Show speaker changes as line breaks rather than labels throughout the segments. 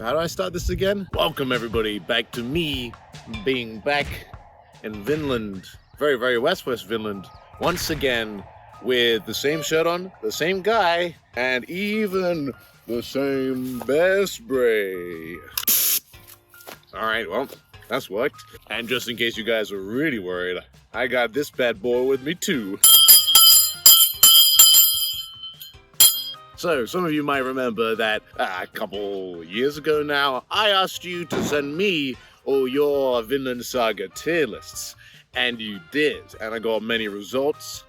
So how do I start this again? Welcome everybody back to me being back in Vinland, very west Vinland, once again with the same shirt on, the same guy, and even the same bear spray. Alright, well, that's worked. And just in case you guys were really worried, I got this bad boy with me too. So, some of you might remember that a couple years ago now, I asked you to send me all your Vinland Saga tier lists, and you did, and I got many results,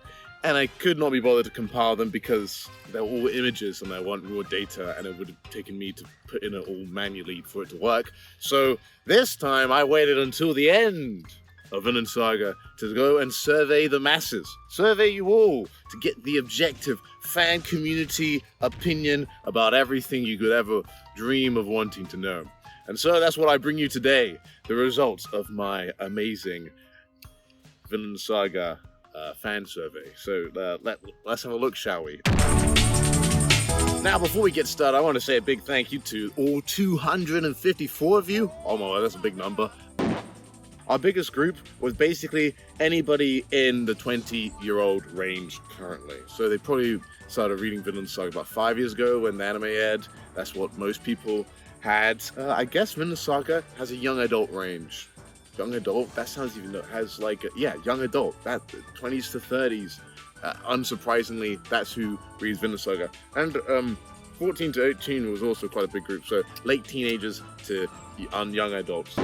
and I could not be bothered to compile them because they're all images and I want raw data, and it would have taken me to put in it all manually for it to work. So this time I waited until the end of Vinland Saga to go and survey the masses, survey you all, to get the objective fan community opinion about everything you could ever dream of wanting to know. And so that's what I bring you today, the results of my amazing Vinland Saga fan survey. So let's have a look, shall we? Now, before we get started, I want to say a big thank you to all 254 of you. Oh my God, that's a big number. Our biggest group was basically anybody in the 20-year-old range currently. So they probably started reading Vinland Saga about 5 years ago when the anime aired. That's what most people had. I guess Vinland Saga has a young adult range. Young adult? That sounds even, has like, young adult. That 20s to 30s. Unsurprisingly, that's who reads Vinland Saga. And 14 to 18 was also quite a big group. So late teenagers to young adults.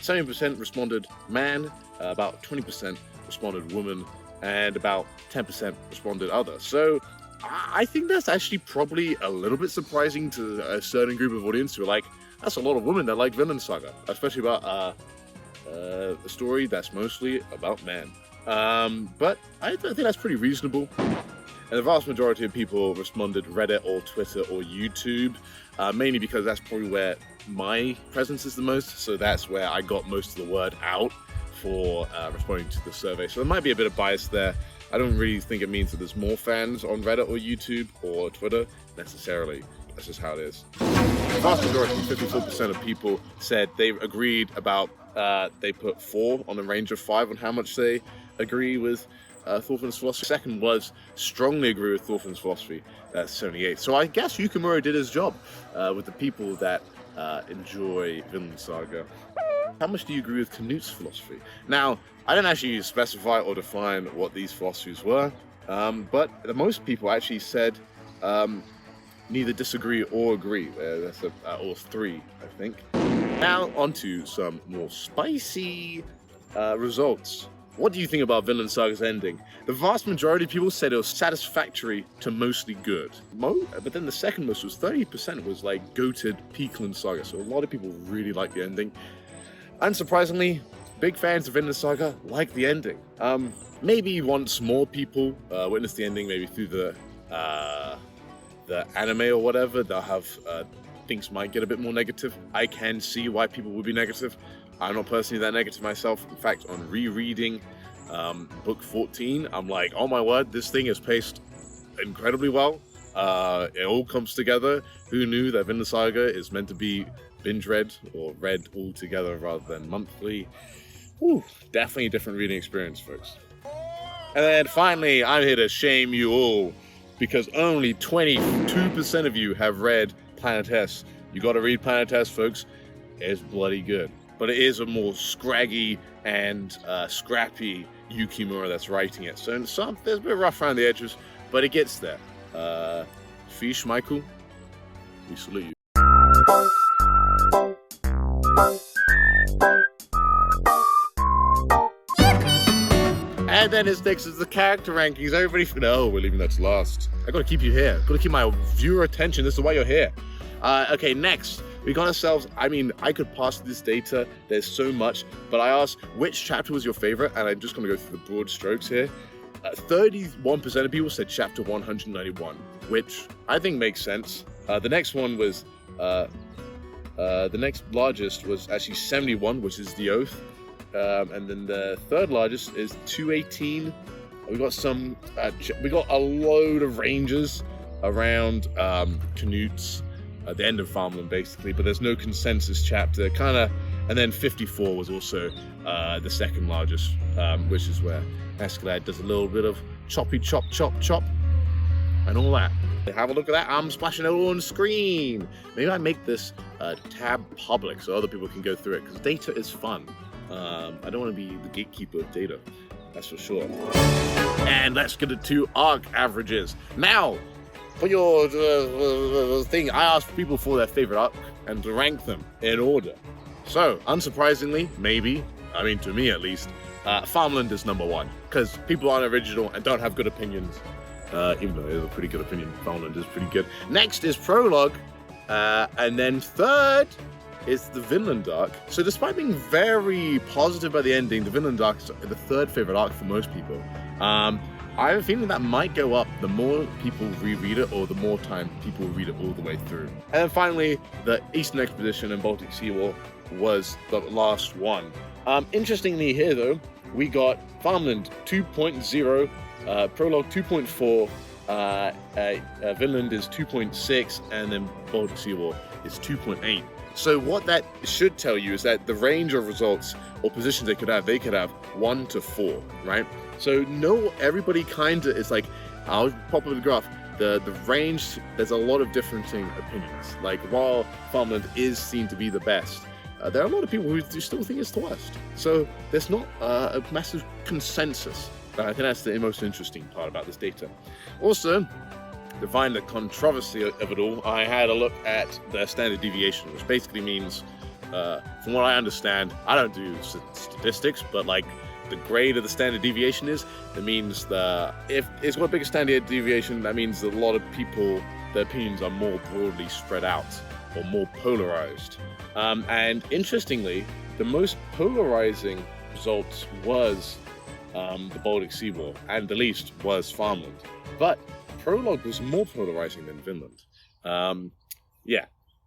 70% responded man, about 20% responded woman, and about 10% responded other. So I think that's actually probably a little bit surprising to a certain group of audience who are like, that's a lot of women that like Vinland Saga, especially about a story that's mostly about men. But I think that's pretty reasonable. And the vast majority of people responded Reddit or Twitter or YouTube, mainly because that's probably where my presence is the most, so that's where I got most of the word out for responding to the survey. So there might be a bit of bias there. I don't really think it means that there's more fans on Reddit or YouTube or Twitter necessarily. That's just how it is. The vast majority, 54% of people said they agreed about, they put 4 on a range of 5 on how much they agree with Thorfinn's philosophy. Second was strongly agree with Thorfinn's philosophy. That's 78. So I guess Yukimura did his job with the people that enjoy Vinland Saga. How much do you agree with Canute's philosophy? Now, I didn't actually specify or define what these philosophies were, but most people actually said neither disagree or agree. That's or 3, I think. Now, onto some more spicy results. What do you think about Vinland Saga's ending? The vast majority of people said it was satisfactory to mostly good. But then the second most was 30% was like goated Peakland Saga. So a lot of people really like the ending. Unsurprisingly, big fans of Vinland Saga like the ending. Maybe once more people witness the ending, maybe through the anime or whatever, they'll have things might get a bit more negative. I can see why people would be negative. I'm not personally that negative myself. In fact, on rereading book 14, I'm like, oh my word, this thing is paced incredibly well. It all comes together. Who knew that Vinland Saga is meant to be binge read or read all together rather than monthly? Whew, definitely a different reading experience, folks. And then finally, I'm here to shame you all because only 22% of you have read Planet S. You gotta read Planet S, folks. It's bloody good. But it is a more scraggy and scrappy Yukimura that's writing it. So there's a bit rough around the edges, but it gets there. Fish, Michael, we salute you. And then his next is the character rankings. Everybody, no, we're leaving that to last. I gotta keep you here. Gotta keep my viewer attention. This is why you're here. Okay, next. We got ourselves, I mean, I could pass this data, there's so much, but I asked which chapter was your favorite, and I'm just gonna go through the broad strokes here. 31% of people said chapter 191, which I think makes sense. The next one was, the next largest was actually 71, which is the Oath. And then the third largest is 218. We got we got a load of ranges around Canute's at the end of Farmland, basically, but there's no consensus chapter, kind of. And then 54 was also the second largest, which is where Askeladd does a little bit of choppy chop chop chop and all that. Have a look at that. I'm splashing it all on screen. Maybe I make this tab public so other people can go through it, because data is fun. I don't want to be the gatekeeper of data, that's for sure. And let's get into arc averages. Now, for your thing, I asked people for their favorite arc and to rank them in order. So, unsurprisingly, maybe, I mean to me at least, Farmland is number one, because people aren't original and don't have good opinions. Even though it is a pretty good opinion, Vinland is pretty good. Next is Prologue, and then third is the Vinland arc. So despite being very positive by the ending, the Vinland arc is the third favorite arc for most people. I have a feeling that might go up the more people reread it, or the more time people read it all the way through. And then finally, the Eastern Expedition and Baltic Sea War was the last one. Interestingly here though, we got Farmland 2.0, Prologue 2.4, Vinland is 2.6, and then Baltic Sea War is 2.8. So what that should tell you is that the range of results or positions they could have 1 to 4, right? So no, everybody kind of is like, I'll pop up the graph, the range, there's a lot of different opinions. Like, while Farmland is seen to be the best, there are a lot of people who still think it's the worst. So there's not a massive consensus. I think that's the most interesting part about this data. Also, to find the controversy of it all, I had a look at the standard deviation, which basically means, from what I understand, I don't do statistics, but like the grade of the standard deviation is, it means if it's got a bigger standard deviation, that means that a lot of people, their opinions are more broadly spread out or more polarized. And interestingly, the most polarizing results was the Baltic Sea War, and the least was Farmland. But Prologue was more polarizing than Vinland. Yeah,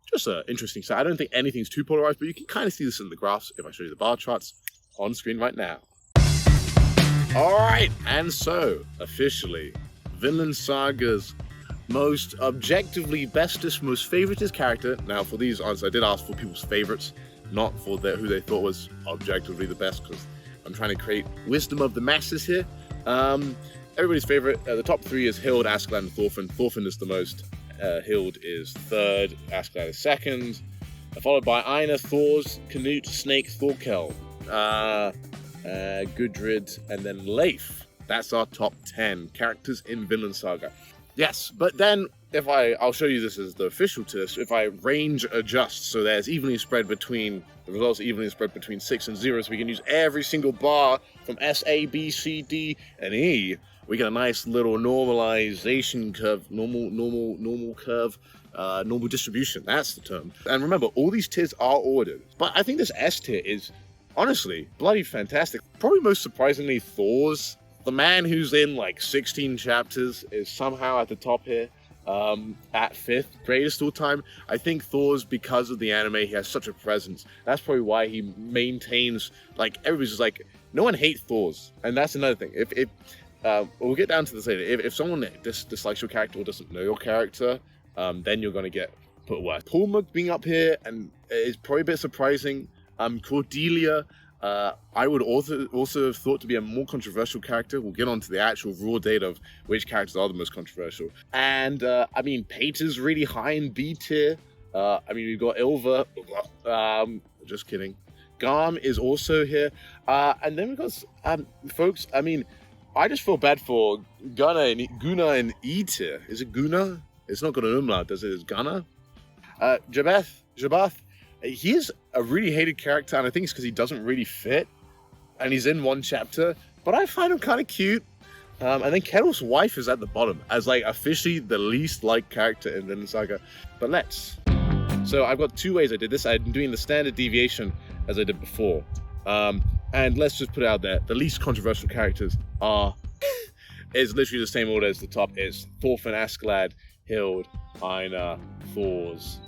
just an interesting side. I don't think anything's too polarized, but you can kind of see this in the graphs if I show you the bar charts on screen right now. All right, and so, officially, Vinland Saga's most objectively bestest, most favoritist character. Now, for these answers, I did ask for people's favorites, not for who they thought was objectively the best, because I'm trying to create wisdom of the masses here. Everybody's favorite, the top three is Hild, Askeladd, and Thorfinn. Thorfinn is the most, Hild is third, Askeladd is second, followed by Einar, Thors, Canute, Snake, Thorkel, Gudrid, and then Leif. That's our top 10 characters in Vinland Saga. Yes, but then if I'll show you this as the official test, if I range adjust, so there's evenly spread between, the results are evenly spread between 6 and 0, so we can use every single bar from S, A, B, C, D, and E. We get a nice little normalization curve, normal curve, normal distribution, that's the term. And remember, all these tiers are ordered, but I think this S tier is, honestly, bloody fantastic. Probably most surprisingly, Thors. The man who's in like 16 chapters is somehow at the top here, at 5th, greatest all time. I think Thors, because of the anime, he has such a presence. That's probably why he maintains, like, everybody's just like, no one hates Thors. And that's another thing. If we'll get down to this later. If someone dislikes your character or doesn't know your character, then you're going to get put away. Pulmuk being up here and is probably a bit surprising. Cordelia, I would also have thought to be a more controversial character. We'll get on to the actual raw data of which characters are the most controversial. And, I mean, Pater's really high in B tier. I mean, we've got Ilva. Just kidding. Garm is also here. And then we've got, folks, I mean, I just feel bad for Guna and E tier. Is it Guna? It's not got an umlaut, does it? It's Guna? Jabath. He is a really hated character, and I think it's because he doesn't really fit, and he's in one chapter, but I find him kind of cute. And then Kettle's wife is at the bottom, as like officially the least liked character in Vinland Saga. But let's. So I've got two ways I did this. I'm doing the standard deviation as I did before. And let's just put it out there, the least controversial characters is literally the same order as the top is Thorfinn, Askeladd, Hild, Einar, Thors,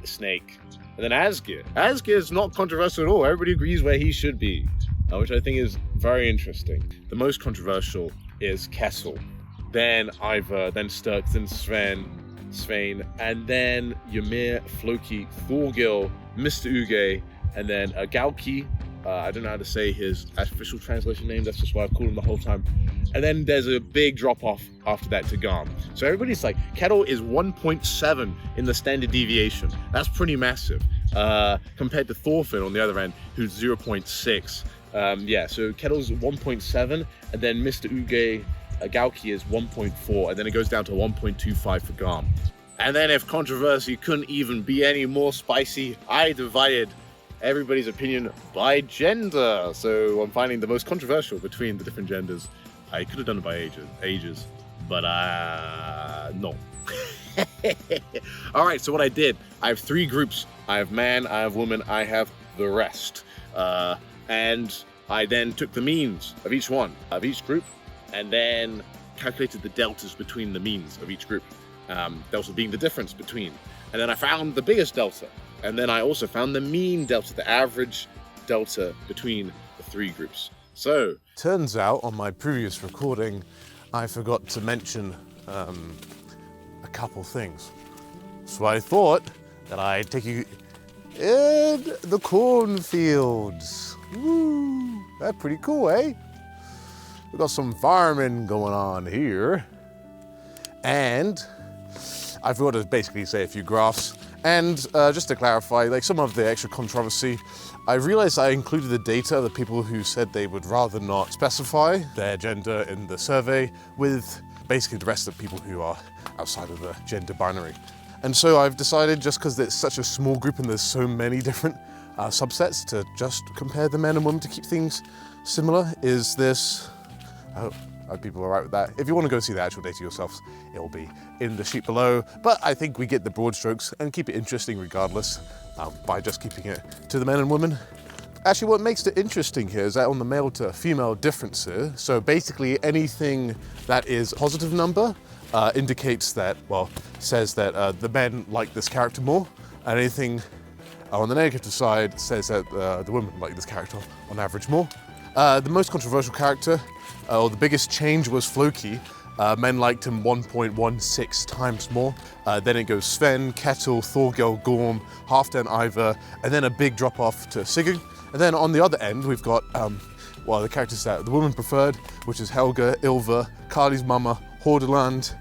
Snake, and then Asgeir. Asgeir is not controversial at all. Everybody agrees where he should be, which I think is very interesting. The most controversial is Kessel, then Ivar, then Sturk, then Sven, Svein, and then Ymir, Floki, Thorgil, Mr. Uge, and then Galki. I don't know how to say his official translation name, that's just what I've called him the whole time. And then there's a big drop off after that to Garm. So everybody's like, Kettle is 1.7 in the standard deviation. That's pretty massive. Compared to Thorfinn on the other end, who's 0.6. Yeah, so Kettle's 1.7, and then Mr. Uge Galki is 1.4, and then it goes down to 1.25 for Garm. And then if controversy couldn't even be any more spicy, I divided everybody's opinion by gender. So I'm finding the most controversial between the different genders. I could have done it by ages, but no. All right, so what I did, I have 3 groups. I have man, I have woman, I have the rest. And I then took the means of each one, of each group, and then calculated the deltas between the means of each group. Delta being the difference between. And then I found the biggest delta. And then I also found the mean delta, the average delta between the 3 groups. So,
turns out on my previous recording, I forgot to mention a couple things. So I thought that I'd take you in the cornfields. Woo, that's pretty cool, eh? We've got some farming going on here. And I forgot to basically say a few graphs. And just to clarify, like some of the extra controversy, I realized I included the data of the people who said they would rather not specify their gender in the survey with basically the rest of the people who are outside of the gender binary. And so I've decided, just because it's such a small group and there's so many different subsets, to just compare the men and women to keep things similar. Is this, I hope people are all right with that. If you want to go see the actual data yourselves, it'll be in the sheet below. But I think we get the broad strokes and keep it interesting regardless by just keeping it to the men and women. Actually, what makes it interesting here is that on the male to female differences, so basically anything that is a positive number indicates that, well, says that the men like this character more, and anything on the negative side says that the women like this character on average more. The most controversial character, or the biggest change, was Floki. Men liked him 1.16 times more. Then it goes Sven, Kettle, Thorgil, Gorm, Halfdan, Ivar, and then a big drop off to Sigurd. And then on the other end, we've got well, the characters that the women preferred, which is Helga, Ilva, Kali's mama, Hordaland,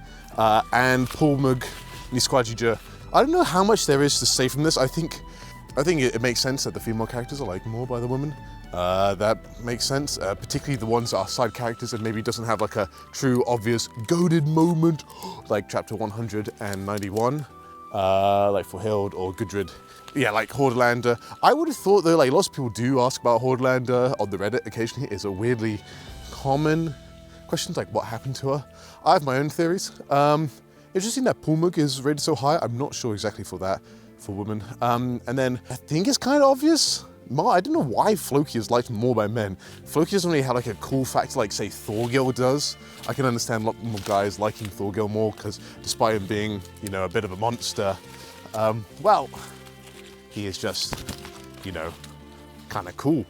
and Pulmug, Nisquajija. I don't know how much there is to say from this. I think it makes sense that the female characters are liked more by the women. That makes sense, particularly the ones that are side characters and maybe doesn't have like a true obvious goated moment like chapter 191, like for Hild or Gudrid. Yeah, like Hordelander. I would have thought though, like lots of people do ask about Hordelander on the Reddit occasionally. It's a weirdly common question, like what happened to her. I have my own theories. Interesting that Pulmug is rated so high. I'm not sure exactly for that, for women. And then I think it's kind of obvious. I don't know why Floki is liked more by men. Floki doesn't really have like a cool factor like say Thorgil does. I can understand a lot more guys liking Thorgil more because despite him being, you know, a bit of a monster, well, he is just, you know, kind of cool.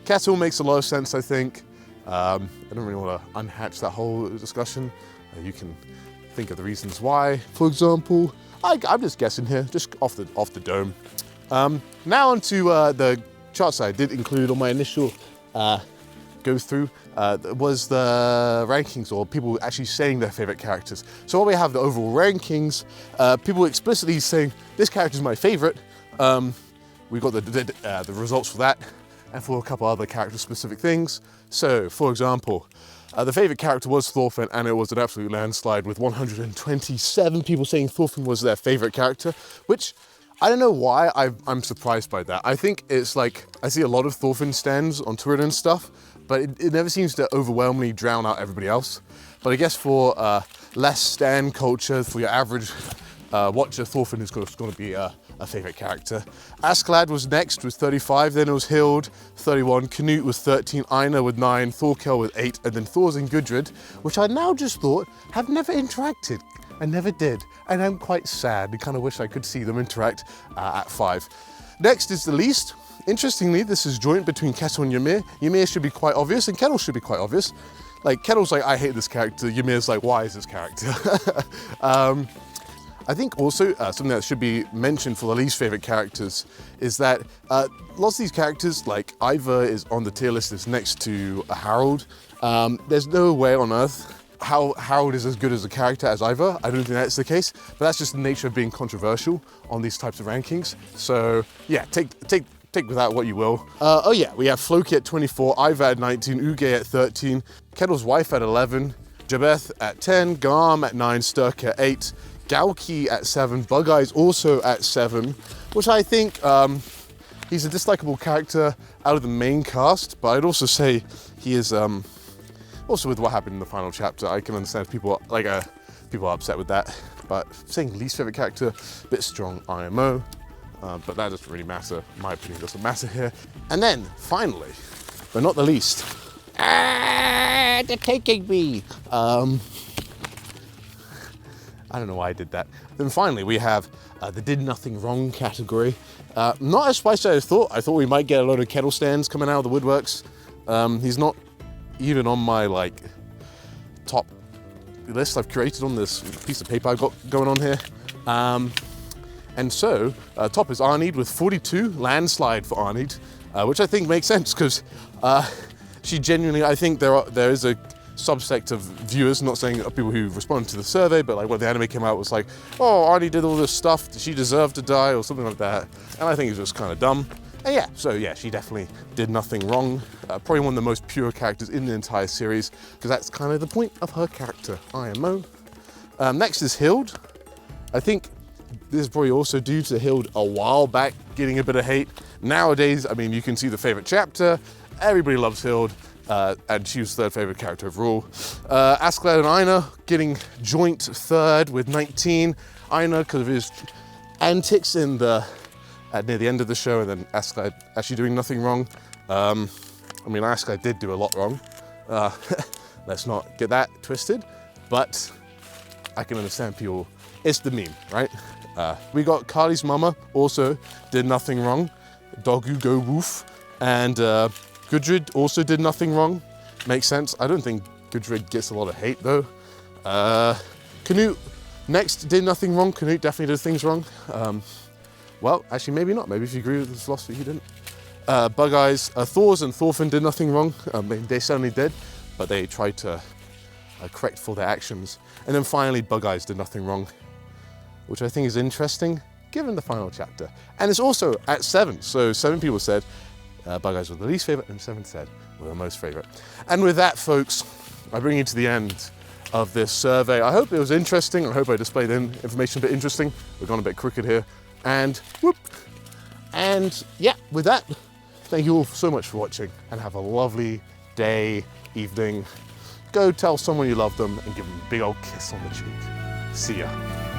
Kettle makes a lot of sense, I think. I don't really want to unhatch that whole discussion. You can think of the reasons why. For example, I'm just guessing here, just off the dome. Now onto the charts I did include on my initial go through was the rankings, or people actually saying their favorite characters. So while we have the overall rankings, people explicitly saying this character is my favorite. We got the results for that, and for a couple other character specific things. So for example, the favorite character was Thorfinn, and it was an absolute landslide with 127 people saying Thorfinn was their favorite character, which I don't know why I'm surprised by that. I think it's like, I see a lot of Thorfinn stands on Twitter and stuff, but it never seems to overwhelmingly drown out everybody else. But I guess for less stan culture, for your average watcher, Thorfinn is going to be a favorite character. Askeladd was next with 35, then it was Hild, 31, Canute with 13, Einar with 9, Thorkel with 8, and then Thors and Gudrid, which I now just thought have never interacted. I never did, and I'm quite sad. I kind of wish I could see them interact at 5. Next is the least. Interestingly, this is joint between Kettle and Ymir. Ymir should be quite obvious, and Kettle should be quite obvious. Like, Kettle's like, I hate this character. Ymir's like, why is this character? I think also something that should be mentioned for the least favorite characters is that lots of these characters, like Ivar is on the tier list, is next to Harold. There's no way on earth how Harold is as good as a character as Ivar. I don't think that's the case, but that's just the nature of being controversial on these types of rankings. So yeah, take with that what you will. Oh yeah, we have Floki at 24, Ivar at 19, Uge at 13, Kettle's wife at 11, Jabeth at 10, Garm at 9, Sturk at 8, Galki at 7, Bug Eyes also at 7, which I think he's a dislikable character out of the main cast, but I'd also say he is also with what happened in the final chapter. I can understand people people are upset with that, but saying least favorite character, a bit strong IMO, but that doesn't really matter. My opinion doesn't matter here. And then finally, but not the least, the taking me. I don't know why I did that. Then finally we have the did nothing wrong category. Not as spicy as I thought. I thought we might get a lot of kettle stands coming out of the woodworks. He's not even on my like top list I've created on this piece of paper I've got going on here. And so top is Arnid with 42, landslide for Arnid, which I think makes sense because she genuinely, I think there is a subsect of viewers, not saying people who responded to the survey, but like when the anime came out was like, oh, Arnie did all this stuff, she deserved to die or something like that. And I think it was just kind of dumb. And yeah, so yeah, she definitely did nothing wrong. Probably one of the most pure characters in the entire series, because that's kind of the point of her character, IMO. Next is Hild. I think this is probably also due to Hild a while back getting a bit of hate. Nowadays, I mean, you can see the favorite chapter, everybody loves Hild, and she was third favorite character overall. Askeladd and Einar getting joint third with 19. Einar because of his antics in near the end of the show, and then Askeladd actually doing nothing wrong. I mean, Askeladd did do a lot wrong. Let's not get that twisted, but I can understand people. It's the meme, right? We got Carly's mama also did nothing wrong. Dogu go woof. And Gudrid also did nothing wrong. Makes sense. I don't think Gudrid gets a lot of hate though. Canute next did nothing wrong. Canute definitely did things wrong. Well, actually maybe not. Maybe if you agree with his philosophy, he didn't. Bug Eyes, Thors and Thorfinn did nothing wrong. They certainly did, but they tried to correct for their actions. And then finally, Bug Eyes did nothing wrong, which I think is interesting given the final chapter. And it's also at 7. So 7 people said Bug Eyes were the least favorite and 7 said were the most favorite. And with that, folks, I bring you to the end of this survey. I hope it was interesting. I hope I displayed information a bit interesting. We've gone a bit crooked here. And whoop. And yeah, with that, thank you all so much for watching and have a lovely day, evening. Go tell someone you love them and give them a big old kiss on the cheek. See ya.